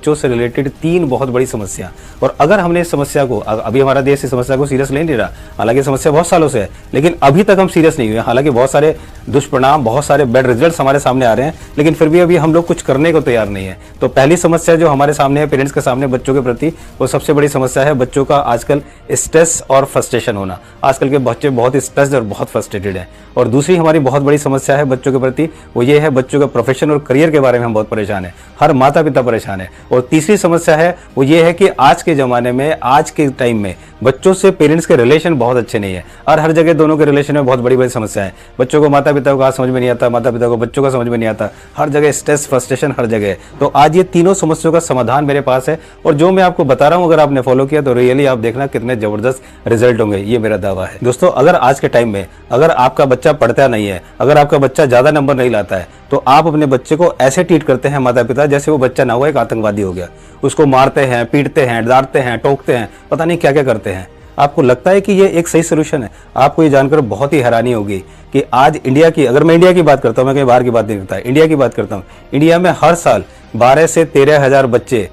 बच्चों से रिलेटेड 3 बहुत बड़ी समस्या, और अगर हमने इस समस्या को, अभी हमारा देश इस समस्या को सीरियस ले नहीं रहा, हालांकि समस्या बहुत सालों से है, लेकिन अभी तक हम सीरियस नहीं हुए। हालांकि बहुत सारे दुष्परिणाम, बहुत सारे बैड रिजल्ट्स हमारे सामने आ रहे हैं, लेकिन फिर भी अभी हम लोग कुछ करने को तैयार नहीं है। तो पहली समस्या जो हमारे सामने है, पेरेंट्स के सामने बच्चों के प्रति, वो सबसे बड़ी समस्या है बच्चों का आजकल स्ट्रेस और फ्रस्ट्रेशन होना। आजकल के बच्चे बहुत स्ट्रेस्ड और बहुत फ्रस्ट्रेटेड हैं। और दूसरी हमारी बहुत बड़ी समस्या है बच्चों के प्रति, वो ये है बच्चों का प्रोफेशन और करियर के बारे में हम बहुत परेशान हैं। हर माता पिता परेशान है। और तीसरी समस्या है वो ये है कि आज के ज़माने में, आज के टाइम में बच्चों से पेरेंट्स के रिलेशन बहुत अच्छे नहीं है, और हर जगह दोनों के रिलेशन में बहुत बड़ी बड़ी समस्या है। बच्चों को माता पिता को समझ में नहीं आता, माता पिता को बच्चों का समझ में नहीं आता, हर जगह स्ट्रेस फ्रस्ट्रेशन हर जगह है। तो आज ये तीनों समस्याओं का समाधान मेरे पास है, और जो मैं आपको बता रहा हूँ अगर आपने फॉलो किया तो रियली आप देखना कितने जबरदस्त रिजल्ट होंगे, ये मेरा दावा है। दोस्तों, अगर आज के टाइम में अगर आपका बच्चा पढ़ता नहीं है, अगर आपका बच्चा ज्यादा नंबर नहीं लाता है, तो आप अपने बच्चे को ऐसे ट्रीट करते हैं माता पिता जैसे वो बच्चा ना हुआ एक आतंकवादी हो गया। उसको मारते हैं, पीटते हैं, डांटते हैं, टोकते हैं, पता नहीं क्या क्या करते हैं। आपको लगता है कि ये एक सही सोल्यूशन है? आपको ये जानकर बहुत ही हैरानी होगी कि आज इंडिया की, अगर मैं इंडिया की बात करता हूँ, मैं कहीं बाहर की बात नहीं करता, इंडिया की बात करता हूँ, इंडिया में हर साल 12 से 13 हजार बच्चे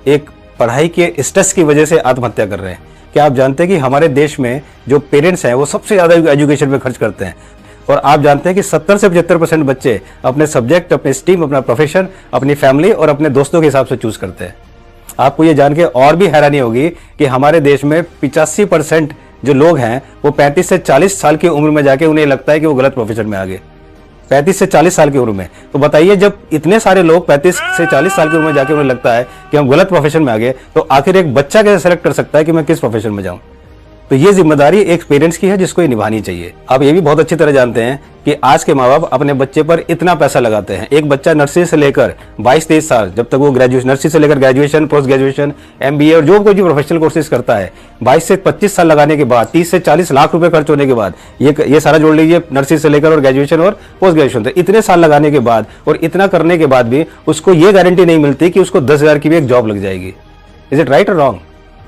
एक पढ़ाई के स्ट्रेस की वजह से आत्महत्या कर रहे हैं। क्या आप जानते हैं कि हमारे देश में जो पेरेंट्स हैं वो सबसे ज़्यादा एजुकेशन में खर्च करते हैं, और आप जानते हैं कि 70 से 75% बच्चे अपने सब्जेक्ट, अपने स्ट्रीम, अपना प्रोफेशन, अपनी फैमिली और अपने दोस्तों के हिसाब से चूज करते हैं। आपको ये जान के और भी हैरानी होगी कि हमारे देश में 85% जो लोग हैं वो 35 से 40 साल की उम्र में जाके उन्हें लगता है कि वो गलत प्रोफेशन में आ गए। 35 से 40 साल की उम्र में, तो बताइए जब इतने सारे लोग 35 से 40 साल की उम्र में जाके उन्हें लगता है कि हम गलत प्रोफेशन में आ गए, तो आखिर एक बच्चा कैसे सेलेक्ट कर सकता है कि मैं किस प्रोफेशन में जाऊं? तो ये जिम्मेदारी एक पेरेंट्स की है जिसको ये निभानी चाहिए। आप ये भी बहुत अच्छी तरह जानते हैं कि आज के माँ बाप अपने बच्चे पर इतना पैसा लगाते हैं। एक बच्चा नर्सरी से लेकर 22-23 साल, जब तक वो ग्रेजुएशन, नर्सरी से लेकर ग्रेजुएशन, पोस्ट ग्रेजुएशन, MBA और जो कोई भी प्रोफेशनल कोर्सेज करता है, 22 से 25 साल लगाने के बाद, 30 से 40 लाख रुपए खर्च होने के बाद, ये सारा जोड़ लीजिए, नर्सरी से लेकर और ग्रेजुएशन और पोस्ट ग्रेजुएशन, तो इतने साल लगाने के बाद और इतना करने के बाद भी उसको ये गारंटी नहीं मिलती कि उसको 10,000 की भी एक जॉब लग जाएगी। इज इट राइट और रॉन्ग?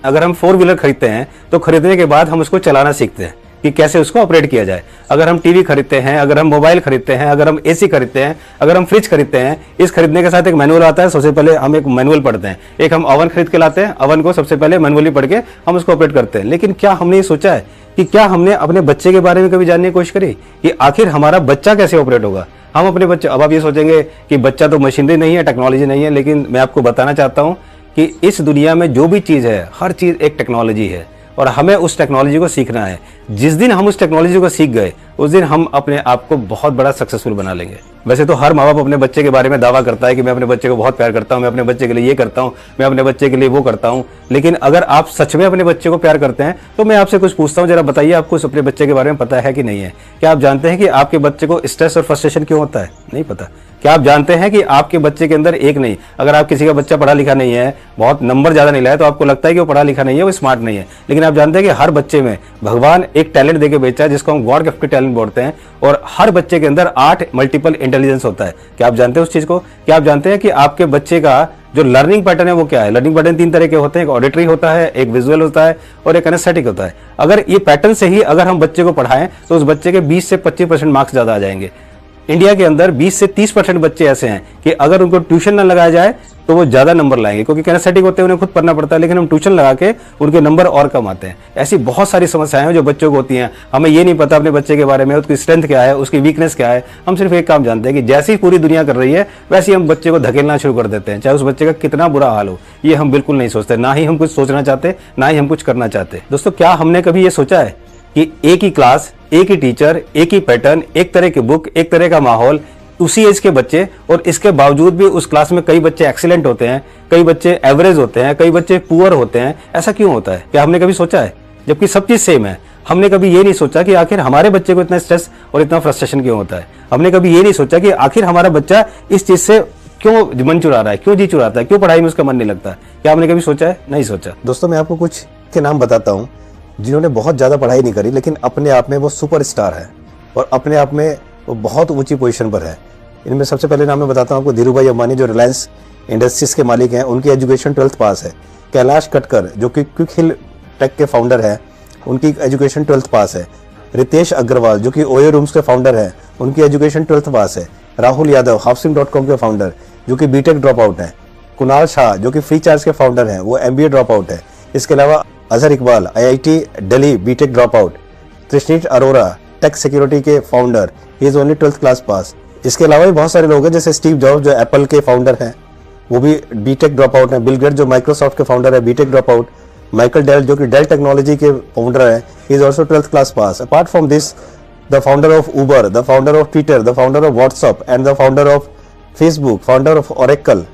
अगर हम 4 व्हीलर खरीदते हैं तो खरीदने के बाद हम उसको चलाना सीखते हैं कि कैसे उसको ऑपरेट किया जाए। अगर हम टीवी खरीदते हैं, अगर हम मोबाइल खरीदते हैं, अगर हम AC खरीदते हैं, अगर हम फ्रिज खरीदते हैं, इस खरीदने के साथ एक मैनुअल आता है। सबसे पहले हम एक मैनुअल पढ़ते हैं। एक हम ओवन खरीद के लाते हैं, ओवन को सबसे पहले मैनुअली पढ़ के हम उसको ऑपरेट करते हैं। लेकिन क्या हमने ये सोचा है कि क्या हमने अपने बच्चे के बारे में कभी जानने की कोशिश करी कि आखिर हमारा बच्चा कैसे ऑपरेट होगा? हम अपने बच्चे, अब आप ये सोचेंगे कि बच्चा तो मशीनरी नहीं है, टेक्नोलॉजी नहीं है, लेकिन मैं आपको बताना चाहता हूँ कि इस दुनिया में जो भी चीज़ है, हर चीज़ एक टेक्नोलॉजी है, और हमें उस टेक्नोलॉजी को सीखना है। जिस दिन हम उस टेक्नोलॉजी को सीख गए, उस दिन हम अपने आप को बहुत बड़ा सक्सेसफुल बना लेंगे। वैसे तो हर माँ बाप अपने बच्चे के बारे में दावा करता है कि मैं अपने बच्चे को बहुत प्यार करता हूँ, मैं अपने बच्चे के लिए ये करता हूँ, मैं अपने बच्चे के लिए वो करता हूँ। लेकिन अगर आप सच में अपने बच्चे को प्यार करते हैं तो मैं आपसे कुछ पूछता हूँ, जरा बताइए आपको अपने बच्चे के बारे में पता है कि नहीं है? क्या आप जानते हैं कि आपके बच्चे को स्ट्रेस और फ्रस्ट्रेशन क्यों होता है? नहीं पता। क्या आप जानते हैं कि आपके बच्चे के अंदर एक नहीं, अगर आप किसी का बच्चा पढ़ा लिखा नहीं है, बहुत नंबर ज्यादा नहीं लाया, तो आपको लगता है कि वो पढ़ा लिखा नहीं है, वो स्मार्ट नहीं है। लेकिन आप जानते हैं कि हर बच्चे में भगवान एक टैलेंट देके भेजा है जिसको हम गॉड गिफ्टेड टैलेंट बोलते हैं, और हर बच्चे के अंदर 8 मल्टीपल इंटेलिजेंस होता है। क्या आप जानते हैं उस चीज को? क्या आप जानते हैं कि आपके बच्चे का जो लर्निंग पैटर्न है वो क्या है? लर्निंग पैटर्न 3 तरह के होते हैं, एक ऑडिटरी होता है, एक विजुअल होता है और एक एनेस्थेटिक होता है। अगर ये पैटर्न से ही अगर हम बच्चे को पढ़ाएं तो उस बच्चे के 20 से 25% मार्क्स ज्यादा आ जाएंगे। इंडिया के अंदर 20 से 30% बच्चे ऐसे हैं कि अगर उनको ट्यूशन ना लगाया जाए तो वो ज्यादा नंबर लाएंगे, क्योंकि किनेस्थेटिक होते हैं, उन्हें खुद पढ़ना पड़ता है, लेकिन हम ट्यूशन लगा के उनके नंबर और कम आते हैं। ऐसी बहुत सारी समस्याएं हैं जो बच्चों को होती हैं। हमें ये नहीं पता अपने बच्चे के बारे में, उसकी स्ट्रेंथ क्या है, उसकी वीकनेस क्या है। हम सिर्फ एक काम जानते हैं कि जैसी पूरी दुनिया कर रही है वैसे ही हम बच्चे को धकेलना शुरू कर देते हैं, चाहे उस बच्चे का कितना बुरा हाल हो। ये हम बिल्कुल नहीं सोचते, ना ही हम कुछ सोचना चाहते, ना ही हम कुछ करना चाहते। दोस्तों, क्या हमने कभी ये सोचा है कि एक ही क्लास, एक ही टीचर, एक ही पैटर्न, एक तरह की बुक, एक तरह का माहौल, उसी एज के बच्चे, और इसके बावजूद भी उस क्लास में कई बच्चे एक्सीलेंट होते हैं, कई बच्चे एवरेज होते हैं, कई बच्चे पुअर होते हैं? ऐसा क्यों होता है? क्या हमने कभी सोचा है? जबकि सब चीज सेम है। हमने कभी ये नहीं सोचा कि आखिर हमारे बच्चे को इतना स्ट्रेस और इतना फ्रस्ट्रेशन क्यों होता है? हमने कभी ये नहीं सोचा कि आखिर हमारा बच्चा इस चीज से क्यों मन चुरा रहा है, क्यों जी चुराता है, क्यों पढ़ाई में उसका मन नहीं लगता? क्या हमने कभी सोचा है? नहीं सोचा। दोस्तों, मैं आपको कुछ के नाम बताता हूँ जिन्होंने बहुत ज्यादा पढ़ाई नहीं करी, लेकिन अपने आप में वो सुपरस्टार है और अपने आप में वो बहुत ऊंची पोजीशन पर है। इनमें सबसे पहले नाम मैं बताता हूँ आपको, धीरूभाई अंबानी जो रिलायंस इंडस्ट्रीज के मालिक हैं, उनकी एजुकेशन 12th पास है। कैलाश कटकर जो कि क्विक हिल टेक के फाउंडर हैं, उनकी एजुकेशन 12th पास है। रितेश अग्रवाल जो कि ओयो रूम्स के फाउंडर हैं, उनकी एजुकेशन 12th पास है। राहुल यादव हाउसिंग.com के फाउंडर जो कि बीटेक ड्रॉप आउट हैं। कुणाल शाह जो कि फ्री चार्ज के फाउंडर हैं, वो MBA ड्रॉप आउट है। इसके अलावा Azhar Iqbal IIT Delhi BTech drop out. Krishnit Arora tech security के founder, he is only 12th class pass. इसके अलावा भी बहुत सारे लोग हैं, जैसे स्टीव जॉब्स जो एप्पल के फाउंडर हैं, वो भी BTech ड्रॉप आउट हैं। बिल गेट्स जो माइक्रोसॉफ्ट के फाउंडर है, BTech drop out. Michael Dell जो कि डेल टेक्नोलॉजी के फाउंडर है, he is also 12th class pass. Apart from this, the founder of Uber, the founder of Twitter, the founder of WhatsApp and the founder of Facebook, founder of Oracle.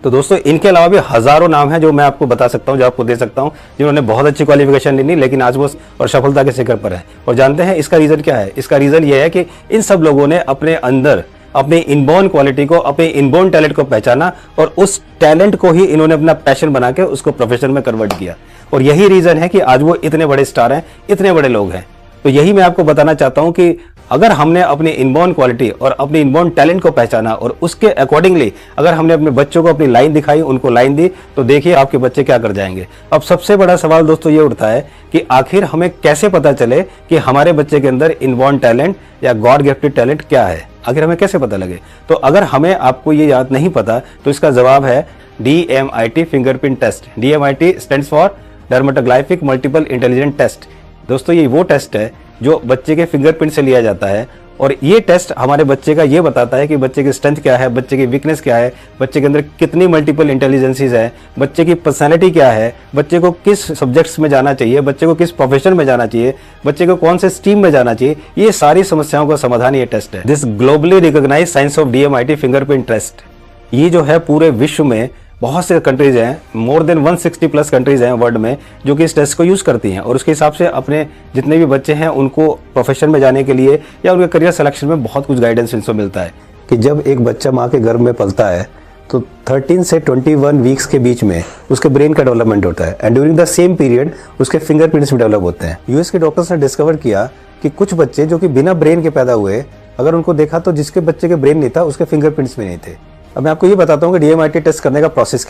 तो दोस्तों इनके अलावा भी हजारों नाम हैं जो मैं आपको बता सकता हूं, जो आपको दे सकता हूं, जिन्होंने बहुत अच्छी क्वालिफिकेशन ली, लेकिन आज वो और सफलता के शिखर पर है। और जानते हैं इसका रीजन क्या है? इसका रीजन ये है कि इन सब लोगों ने अपने अंदर अपने इनबोर्न क्वालिटी को, अपने इनबोर्न टैलेंट को पहचाना और उस टैलेंट को ही इन्होंने अपना पैशन बना के उसको प्रोफेशन में कन्वर्ट किया। और यही रीजन है कि आज वो इतने बड़े स्टार हैं, इतने बड़े लोग हैं। तो यही मैं आपको बताना चाहता हूं कि अगर हमने अपनी इनबोर्न क्वालिटी और अपनी इनबोर्न टैलेंट को पहचाना और उसके अकॉर्डिंगली अगर हमने अपने बच्चों को अपनी लाइन दिखाई, उनको लाइन दी, तो देखिए आपके बच्चे क्या कर जाएंगे। अब सबसे बड़ा सवाल दोस्तों ये उठता है कि आखिर हमें कैसे पता चले कि हमारे बच्चे के अंदर इनबोर्न टैलेंट या गॉड गिफ्टेड टैलेंट क्या है? आखिर हमें कैसे पता लगे? तो अगर हमें आपको ये याद नहीं पता तो इसका जवाब है DMIT fingerprint test. DMIT stands for dermatoglyphic multiple intelligent test. दोस्तों ये वो टेस्ट है जो बच्चे के फिंगरप्रिंट से लिया जाता है और ये टेस्ट हमारे बच्चे का ये बताता है कि बच्चे की स्ट्रेंथ क्या है, बच्चे की वीकनेस क्या है, बच्चे के अंदर कितनी मल्टीपल इंटेलिजेंसीज है, बच्चे की पर्सनैलिटी क्या है, बच्चे को किस सब्जेक्ट्स में जाना चाहिए, बच्चे को किस प्रोफेशन में जाना चाहिए, बच्चे को कौन से स्ट्रीम में जाना चाहिए। ये सारी समस्याओं का समाधान ये टेस्ट है। This globally recognised science of DMIT fingerprint test. ये जो है पूरे विश्व में बहुत से कंट्रीज हैं, मोर देन 160 प्लस कंट्रीज हैं वर्ल्ड में जो कि इस टेस्ट को यूज करती हैं और उसके हिसाब से अपने जितने भी बच्चे हैं उनको प्रोफेशन में जाने के लिए या उनके करियर सिलेक्शन में बहुत कुछ गाइडेंस इनसे मिलता है। कि जब एक बच्चा माँ के गर्भ में पलता है तो 13 से 21 वीक्स के बीच में उसके ब्रेन का डेवलपमेंट होता है and during the same period उसके फिंगरप्रिंट्स भी डेवलप होते हैं। US के डॉक्टर्स ने डिस्कवर किया कि कुछ बच्चे जो कि बिना ब्रेन के पैदा हुए, अगर उनको देखा तो जिसके बच्चे के ब्रेन नहीं था उसके फिंगरप्रिंट्स भी नहीं थे। अब मैं आपको ये बताता हूँ कि DMIT टेस्ट करने का प्रोसेस